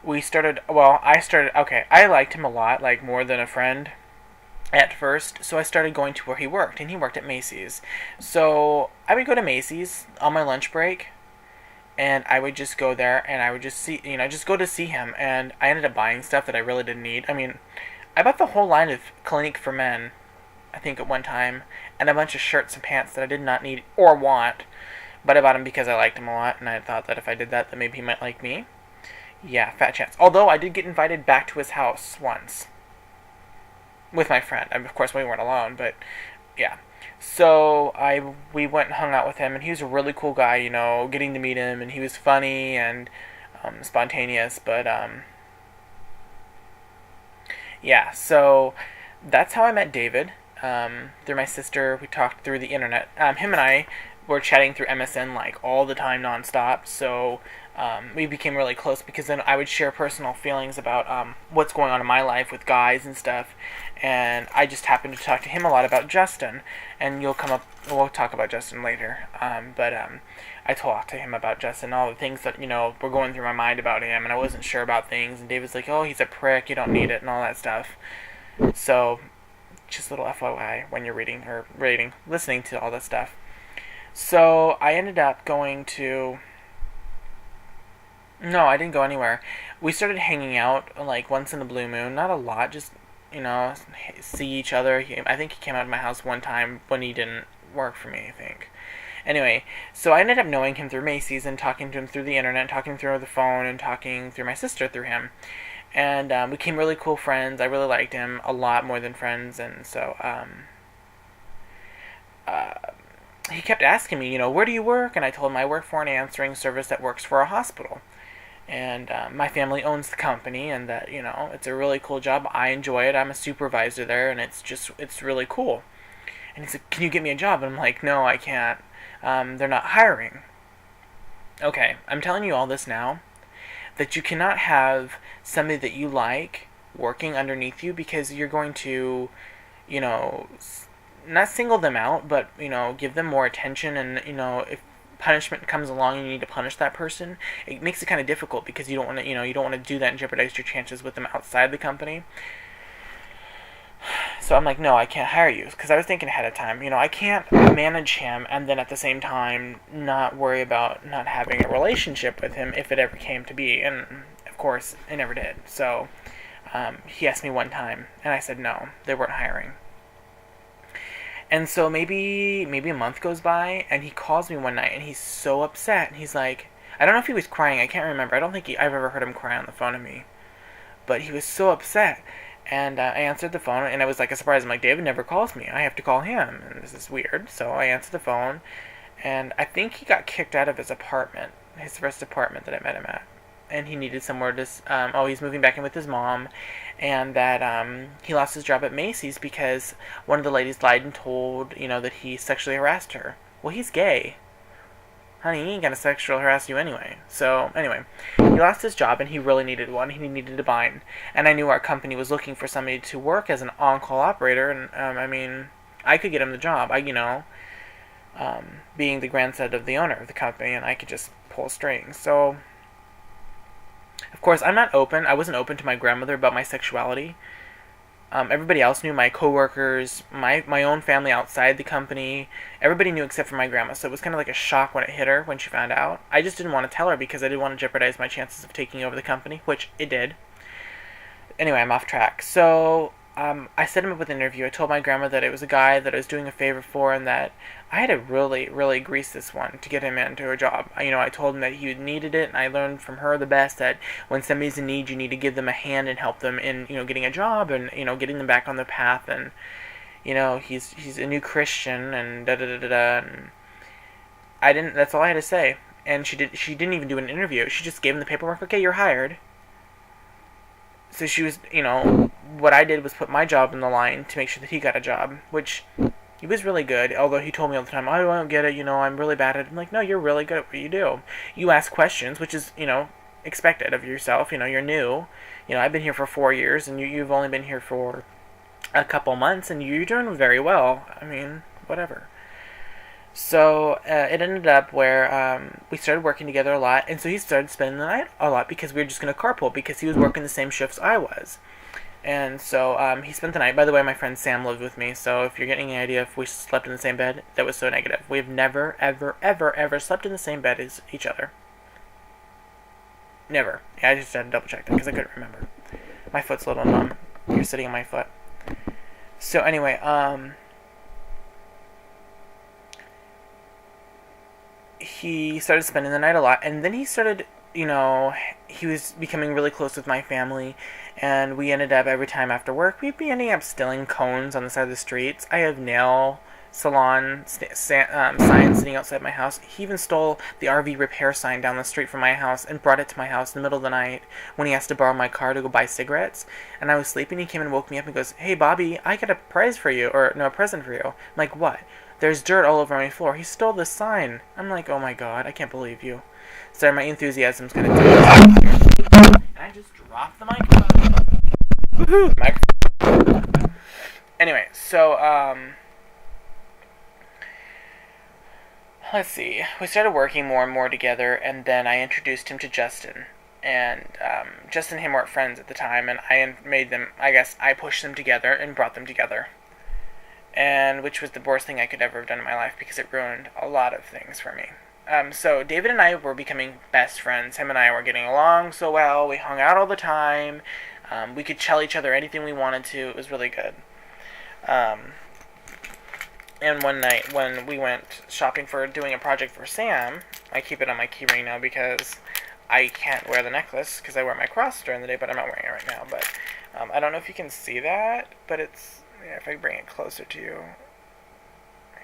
okay, I liked him a lot, like more than a friend at first, so I started going to where he worked, and he worked at Macy's. So I would go to Macy's on my lunch break, and I would just go there, and I would just just go to see him, and I ended up buying stuff that I really didn't need. I mean, I bought the whole line of Clinique for Men, I think at one time, and a bunch of shirts and pants that I did not need or want, but I bought him because I liked him a lot, and I thought that if I did that, then maybe he might like me. Yeah, fat chance. Although I did get invited back to his house once with my friend. I mean, of course, we weren't alone, but yeah. So we went and hung out with him, and he was a really cool guy. Getting to meet him, and he was funny and spontaneous. But yeah, so that's how I met David. Through my sister, we talked through the internet. Him and I were chatting through MSN like all the time, nonstop. So we became really close because then I would share personal feelings about what's going on in my life with guys and stuff. And I just happened to talk to him a lot about Justin. And we'll talk about Justin later. But I talked to him about Justin, all the things that, were going through my mind about him. And I wasn't sure about things. And David's like, oh, he's a prick, you don't need it, and all that stuff. So, just a little FYI when you're listening to all this stuff. So, I ended up going to... No, I didn't go anywhere. We started hanging out like once in a blue moon. Not a lot, just see each other. I think he came out of my house one time when he didn't work for me, I think. Anyway, so I ended up knowing him through Macy's and talking to him through the internet, talking through the phone, and talking through my sister through him. And we became really cool friends. I really liked him a lot more than friends, and so uh, he kept asking me, where do you work? And I told him I work for an answering service that works for a hospital. And my family owns the company, and that it's a really cool job. I enjoy it. I'm a supervisor there, and it's really cool. And he said, can you get me a job? And I'm like, no, I can't. They're not hiring. Okay, I'm telling you all this now, that you cannot have somebody that you like working underneath you, because you're going to, not single them out, but, give them more attention. And, if punishment comes along and you need to punish that person, it makes it kind of difficult, because you don't want to, you don't want to do that and jeopardize your chances with them outside the company. So I'm like, no, I can't hire you, because I was thinking ahead of time. I can't manage him and then at the same time not worry about not having a relationship with him if it ever came to be. And of course, it never did. So he asked me one time, and I said no, they weren't hiring. And so maybe a month goes by, and he calls me one night, and he's so upset. And he's like, I don't know if he was crying. I can't remember. I don't think I've ever heard him cry on the phone to me. But he was so upset. And I answered the phone, and it was like a surprise. I'm like, David never calls me. I have to call him, and this is weird. So I answered the phone, and I think he got kicked out of his apartment, his first apartment that I met him at. And he needed somewhere to, he's moving back in with his mom, and that he lost his job at Macy's because one of the ladies lied and told, that he sexually harassed her. Well, he's gay. Honey, he ain't gonna sexually harass you anyway. So, anyway, he lost his job, and he really needed one. He needed to bind. And I knew our company was looking for somebody to work as an on-call operator, and, I could get him the job. Being the grandson of the owner of the company, and I could just pull strings. So, of course, I wasn't open to my grandmother about my sexuality. Everybody else knew, my coworkers, my own family outside the company. Everybody knew except for my grandma, so it was kind of like a shock when it hit her when she found out. I just didn't want to tell her because I didn't want to jeopardize my chances of taking over the company, which it did. Anyway, I'm off track. So, I set him up with an interview. I told my grandma that it was a guy that I was doing a favor for, and that I had to really, really grease this one to get him into a job. I told him that he needed it, and I learned from her the best that when somebody's in need, you need to give them a hand and help them in, getting a job and, getting them back on the path. And, he's a new Christian and da-da-da-da-da. And that's all I had to say. And she didn't even do an interview. She just gave him the paperwork. Okay, you're hired. So she was, what I did was put my job in the line to make sure that he got a job, which he was really good, although he told me all the time, oh, I don't get it, I'm really bad at it. I'm like, no, you're really good at what you do. You ask questions, which is, expected of yourself. You're new. I've been here for 4 years, and you've only been here for a couple months, and you're doing very well. Whatever. So it ended up where we started working together a lot, and so he started spending the night a lot because we were just going to carpool because he was working the same shifts I was. And so he spent the night. By the way, my friend Sam lived with me, so if you're getting any idea if we slept in the same bed, that was so negative. We have never, ever, ever, ever slept in the same bed as each other. Never. Yeah, I just had to double check that because I couldn't remember. My foot's a little numb. You're sitting on my foot. So anyway, he started spending the night a lot, and then he started, he was becoming really close with my family, and we ended up, every time after work, we'd be ending up stealing cones on the side of the streets. I have nail salon signs sitting outside my house. He even stole the RV repair sign down the street from my house and brought it to my house in the middle of the night when he asked to borrow my car to go buy cigarettes. And I was sleeping. He came and woke me up and goes, "Hey, Bobby, I got a prize for you, or no, a present for you." I'm like, "What?" "There's dirt all over my floor. He stole this sign." I'm like, "Oh my god, I can't believe you." Sorry, my enthusiasm's gonna take this. And I just dropped the microphone. Woohoo! Microphone. Anyway, so, let's see. We started working more and more together, and then I introduced him to Justin. And Justin and him weren't friends at the time, and I made them, I guess, I pushed them together and brought them together. And which was the worst thing I could ever have done in my life because it ruined a lot of things for me. So David and I were becoming best friends. Him and I were getting along so well. We hung out all the time. We could tell each other anything we wanted to. It was really good. And one night when we went shopping for doing a project for Sam, I keep it on my keyring now because I can't wear the necklace because I wear my cross during the day, but I'm not wearing it right now. But I don't know if you can see that, but it's, if I bring it closer to you,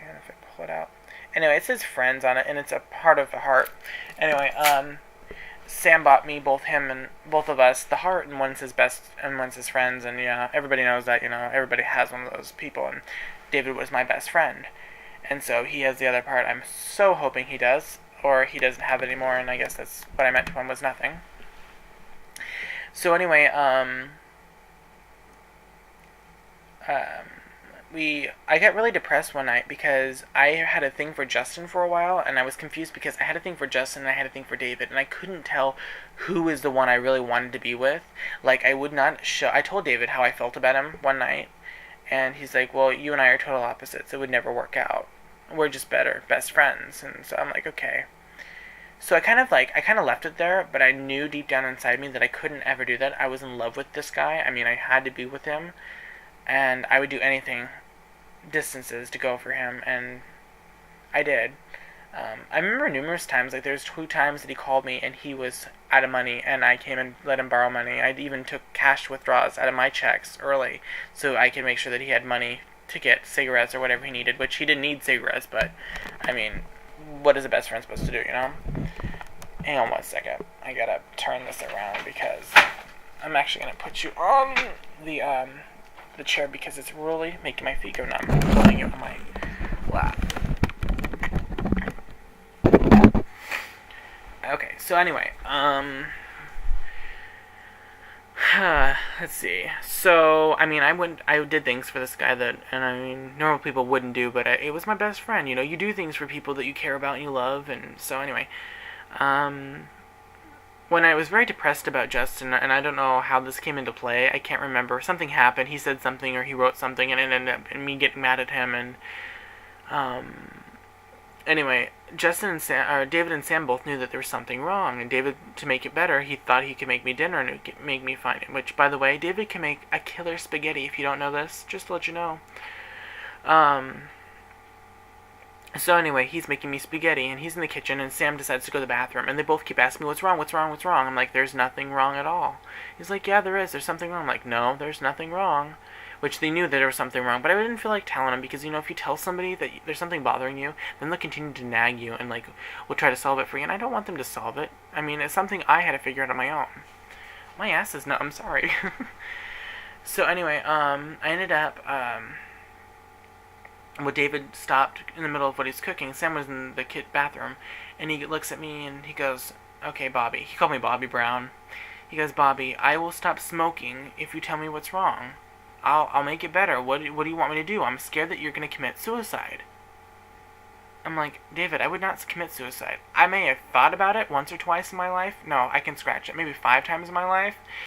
and if I pull it out. Anyway, it says friends on it, and it's a part of the heart. Anyway, Sam bought me, both of us, the heart, and one says best, and one says friends, and yeah, everybody knows that, everybody has one of those people, and David was my best friend. And so he has the other part. I'm so hoping he does, or he doesn't have it anymore, and I guess that's what I meant to him was nothing. So anyway, I got really depressed one night because I had a thing for Justin for a while, and I was confused because I had a thing for Justin and I had a thing for David, and I couldn't tell who was the one I really wanted to be with. Like, I would not show. I told David how I felt about him one night, and he's like, "Well, you and I are total opposites. It would never work out. We're just best friends." And so I'm like, okay. So I kind of left it there, but I knew deep down inside me that I couldn't ever do that. I was in love with this guy. I mean, I had to be with him, and I would do anything, distances, to go for him, and I did. I remember numerous times, like there's 2 times that he called me and he was out of money, and I came and let him borrow money. I even took cash withdrawals out of my checks early so I could make sure that he had money to get cigarettes or whatever he needed, which he didn't need cigarettes, but, I mean, what is a best friend supposed to do, Hang on one second. I gotta turn this around because I'm actually gonna put you on the chair because it's really making my feet go numb. I'm pulling you on my lap. Okay, so anyway, let's see. So, I mean, I did things for this guy that, and I mean, normal people wouldn't do, but it was my best friend, you do things for people that you care about and you love, and so anyway, when I was very depressed about Justin, and I don't know how this came into play, I can't remember, something happened, he said something or he wrote something, and it ended up in me getting mad at him, and, anyway, David and Sam both knew that there was something wrong, and David, to make it better, he thought he could make me dinner and make me find it, which, by the way, David can make a killer spaghetti, if you don't know this, just to let you know. So anyway, he's making me spaghetti, and he's in the kitchen, and Sam decides to go to the bathroom, and they both keep asking me, what's wrong? I'm like, there's nothing wrong at all. He's like, yeah, there is, there's something wrong. I'm like, no, there's nothing wrong. Which they knew that there was something wrong, but I didn't feel like telling them because, if you tell somebody that there's something bothering you, then they'll continue to nag you and, will try to solve it for you, and I don't want them to solve it. I mean, it's something I had to figure out on my own. My ass is I'm sorry. So anyway, I ended up, David stopped in the middle of what he's cooking. Sam was in the bathroom, and he looks at me and he goes, okay, Bobby. He called me Bobby Brown. He goes, Bobby, I will stop smoking if you tell me what's wrong. I'll make it better. What do you want me to do? I'm scared that you're going to commit suicide. I'm like, David, I would not commit suicide. I may have thought about it once or twice in my life. No, I can scratch it. Maybe 5 times in my life.